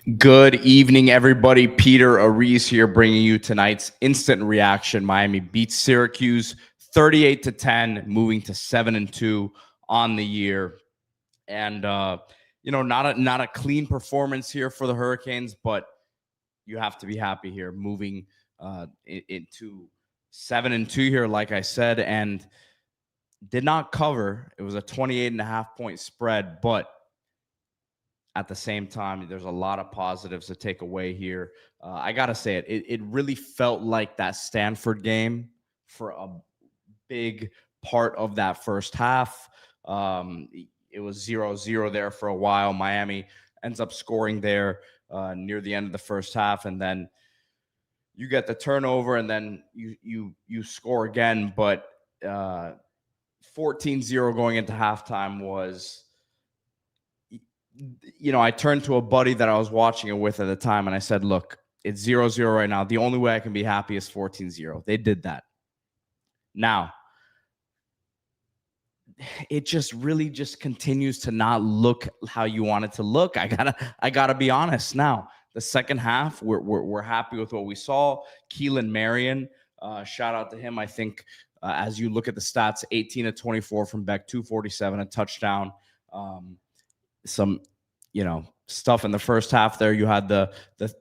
Good evening, everybody. Peter Ariz here, bringing you tonight's instant reaction. Miami beats Syracuse 38-10, moving to 7-2 on the year. And not a clean performance here for the Hurricanes, but you have to be happy here, moving into 7-2 here, like I said, and did not cover. It was a 28.5-point spread, but at the same time, there's a lot of positives to take away here. I got to say it really felt like that Stanford game for a big part of that first half. It was 0-0 there for a while. Miami ends up scoring there near the end of the first half, and then you get the turnover, and then you score again. But 14-0 going into halftime was, I turned to a buddy that I was watching it with at the time, and I said, look, it's 0-0 right now. The only way I can be happy is 14-0. They did that. Now, it just really continues to not look how you want it to look. I gotta be honest. Now, the second half, we're happy with what we saw. Keelan Marion, shout out to him. I think as you look at the stats, 18-24 from Beck, 247, a touchdown. Some stuff in the first half there. You had the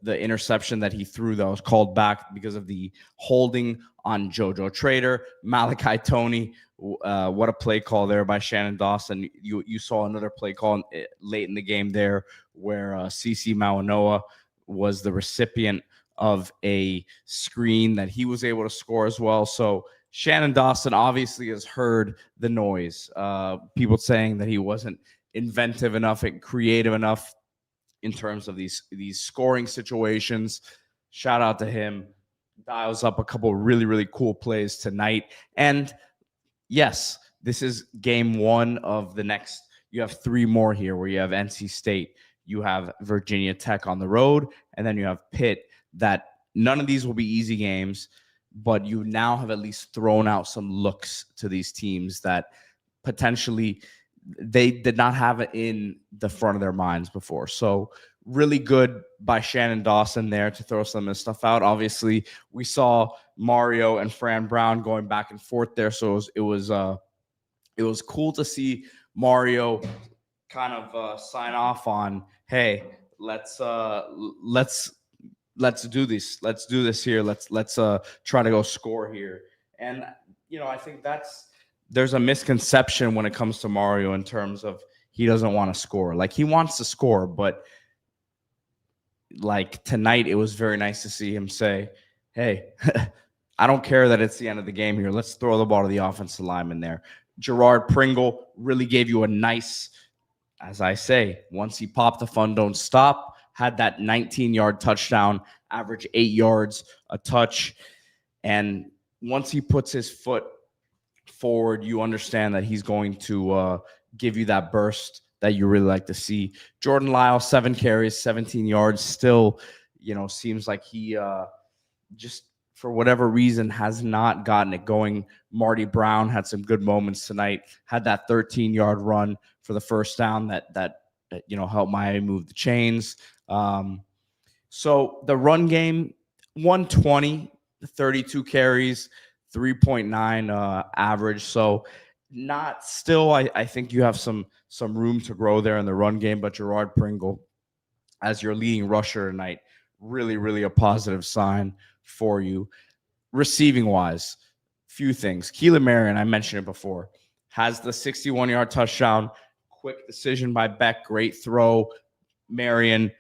interception that he threw that was called back because of the holding on JoJo Trader. Malachi Tony, what a play call there by Shannon Dawson. You saw another play call late in the game there where CC Mawanoa was the recipient of a screen that he was able to score as well. So Shannon Dawson obviously has heard the noise. People saying that he wasn't inventive enough and creative enough in terms of these scoring situations. Shout out to him. Dials up a couple of really, really cool plays tonight. And yes, this is game one of the next. You have three more here where you have NC State, you have Virginia Tech on the road, and then you have Pitt. That none of these will be easy games, but you now have at least thrown out some looks to these teams that potentially they did not have it in the front of their minds before. So really good by Shannon Dawson there to throw some of this stuff out. Obviously, we saw Mario and Fran Brown going back and forth there. So it was cool to see Mario kind of sign off on, hey, let's do this. Let's do this here. Let's try to go score here. And I think there's a misconception when it comes to Mario in terms of he doesn't want to score. Like, he wants to score, but like tonight, it was very nice to see him say, hey, I don't care that it's the end of the game here. Let's throw the ball to the offensive lineman there. Gerard Pringle really gave you a nice, as I say, once he popped the fun, don't stop, had that 19-yard touchdown, average 8 yards a touch. And once he puts his foot forward, you understand that he's going to give you that burst that you really like to see. Jordan Lyle, 7 carries, 17 yards. Still, seems like he just, for whatever reason, has not gotten it going. Marty Brown had some good moments tonight. Had that 13-yard run for the first down that helped Miami move the chains. So the run game, 120, 32 carries, 3.9 average. So not still, I think you have some room to grow there in the run game, but Gerard Pringle as your leading rusher tonight, really, really a positive sign for you. Receiving wise, few things. Keelan Marion, I mentioned it before, has the 61-yard touchdown, quick decision by Beck, great throw. Marion,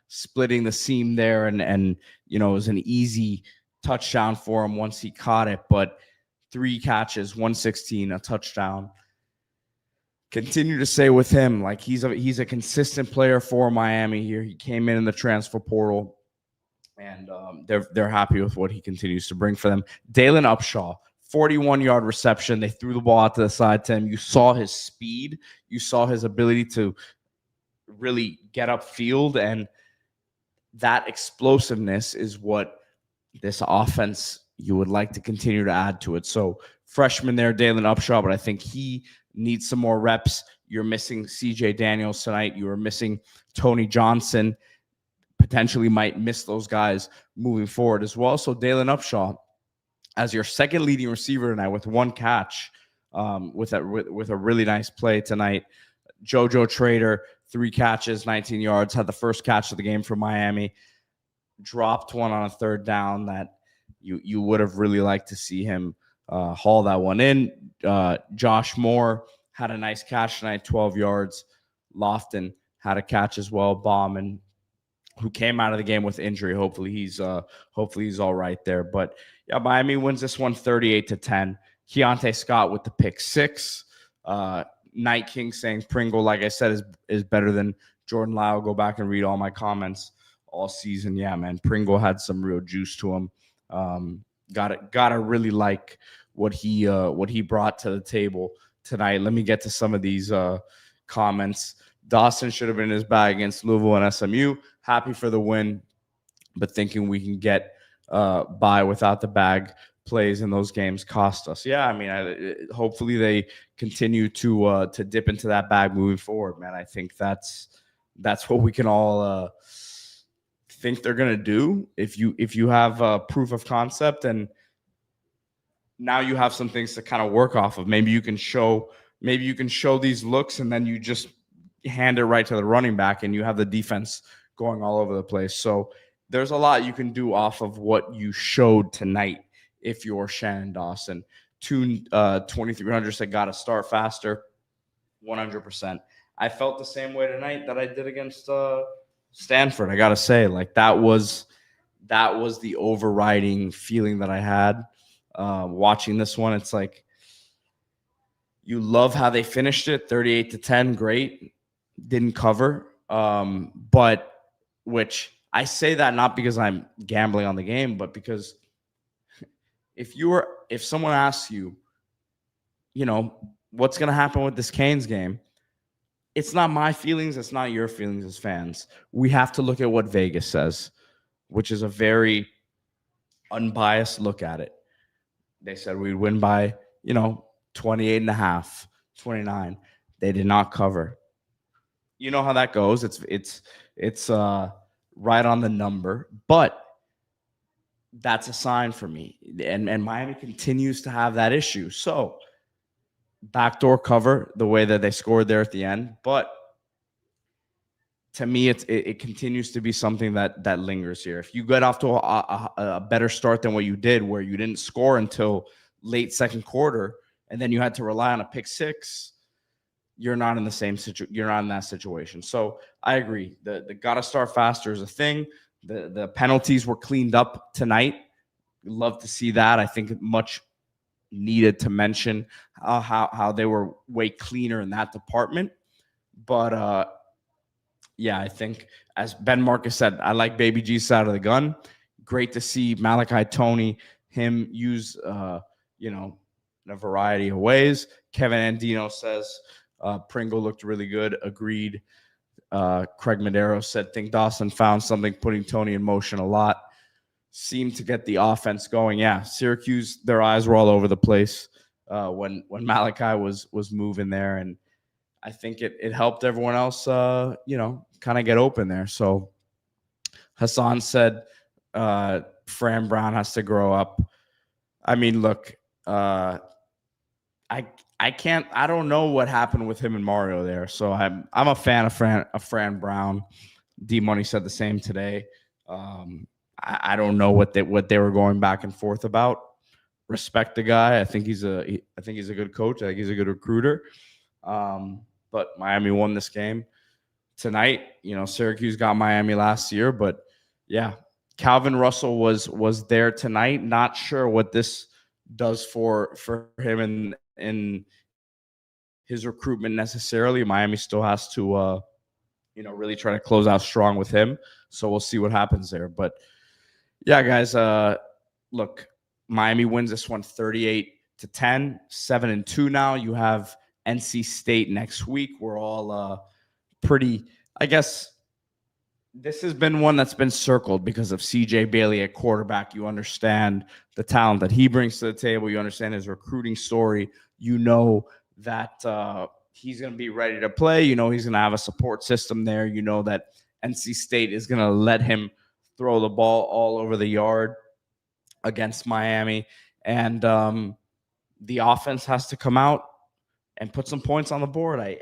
splitting the seam there, and it was an easy touchdown for him once he caught it. But 3 catches, 116, a touchdown. Continue to say with him, like, he's a consistent player for Miami here. He came in the transfer portal, and they're happy with what he continues to bring for them. Dalen Upshaw, 41-yard reception. They threw the ball out to the side to him. You saw his speed. You saw his ability to really get upfield, and that explosiveness is what this offense you would like to continue to add to it. So freshman there, Dalen Upshaw, but I think he needs some more reps. You're missing CJ Daniels tonight. You were missing Tony Johnson. Potentially might miss those guys moving forward as well. So Dalen Upshaw, as your second leading receiver tonight with one catch, with a really nice play tonight. JoJo Trader, 3 catches, 19 yards, had the first catch of the game for Miami. Dropped one on a third down that you would have really liked to see him haul that one in. Josh Moore had a nice catch tonight, 12 yards. Lofton had a catch as well. Bauman, who came out of the game with injury. Hopefully he's all right there. But yeah, Miami wins this one 38-10. Keontae Scott with the pick 6. Night King saying Pringle, like I said, is better than Jordan Lyle. Go back and read all my comments all season. Yeah, man, Pringle had some real juice to him. Gotta really like what he brought to the table tonight. Let me get to some of these comments. Dawson should have been in his bag against Louisville and SMU. Happy for the win, but thinking we can get by without the bag plays in those games cost us. Yeah, I mean, hopefully they continue to dip into that bag moving forward, man. I think that's what we can all think they're gonna do. If you have proof of concept, and now you have some things to kind of work off of. Maybe you can show these looks, and then you just hand it right to the running back, and you have the defense going all over the place. So there's a lot you can do off of what you showed tonight if you're Shannon Dawson. 2300 said got to start faster. 100%. I felt the same way tonight that I did against Stanford. I got to say, like, that was the overriding feeling that I had watching this one. It's like, you love how they finished it, 38-10, great. Didn't cover. But which I say that not because I'm gambling on the game, but because if someone asks you, what's going to happen with this Canes game, it's not my feelings. It's not your feelings as fans. We have to look at what Vegas says, which is a very unbiased look at it. They said we'd win by, 28.5, 29. They did not cover. You know how that goes. It's right on the number, but that's a sign for me. And Miami continues to have that issue. So backdoor cover the way that they scored there at the end. But to me, it continues to be something that lingers here. If you get off to a better start than what you did, where you didn't score until late second quarter, and then you had to rely on a pick 6, you're not in the same situation. You're not in that situation. So I agree. The gotta start faster is a thing. The penalties were cleaned up tonight. Love to see that. I think much needed to mention how they were way cleaner in that department. But yeah, I think, as Ben Marcus said, I like Baby G's side of the gun. Great to see Malachi Tony, him use in a variety of ways. Kevin Andino says Pringle looked really good. Agreed. Craig Madero said, think Dawson found something, putting Tony in motion a lot. Seemed to get the offense going. Yeah, Syracuse, their eyes were all over the place when Malachi was moving there, and I think it helped everyone else, kind of get open there. So Hassan said Fran Brown has to grow up. I mean, look, I don't know what happened with him and Mario there. So I'm a fan of Fran Brown. D Money said the same today. I don't know what they were going back and forth about. Respect the guy. I think he's a good coach. I think he's a good recruiter. But Miami won this game tonight. Syracuse got Miami last year, but yeah, Calvin Russell was there tonight. Not sure what this does for him in his recruitment necessarily. Miami still has to really try to close out strong with him. So we'll see what happens there. But yeah, guys, look, Miami wins this one 38-10, 7-2 now. You have NC State next week. We're all pretty, I guess this has been one that's been circled because of CJ Bailey at quarterback. You understand the talent that he brings to the table. You understand his recruiting story. You know that he's going to be ready to play. You know, he's going to have a support system there. You know that NC State is going to let him throw the ball all over the yard against Miami. And the offense has to come out and put some points on the board.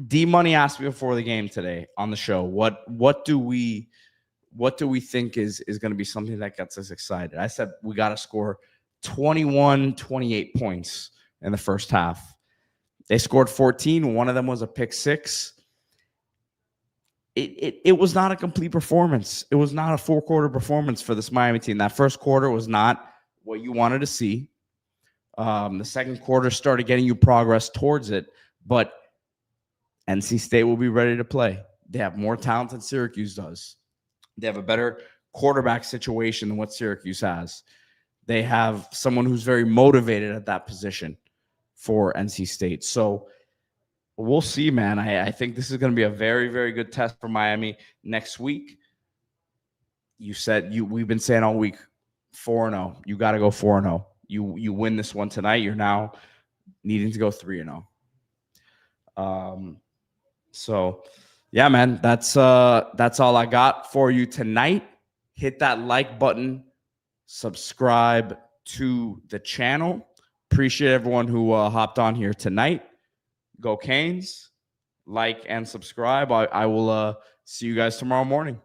D Money asked me before the game today on the show, what do we think is going to be something that gets us excited? I said we got to score 21, 28 points in the first half. They scored 14. One of them was a pick six. It was not a complete performance. It was not a four-quarter performance for this Miami team. That first quarter was not what you wanted to see. The second quarter started getting you progress towards it, but NC State will be ready to play. They have more talent than Syracuse does. They have a better quarterback situation than what Syracuse has. They have someone who's very motivated at that position for NC State. So we'll see, man. I think this is going to be a very, very good test for Miami next week. We've been saying all week, 4-0. You got to go 4-0. You win this one tonight, you're now needing to go 3-0. So yeah, man, that's all I got for you tonight. Hit that like button, subscribe to the channel. Appreciate everyone who hopped on here tonight. Go Canes. Like and subscribe. I will see you guys tomorrow morning.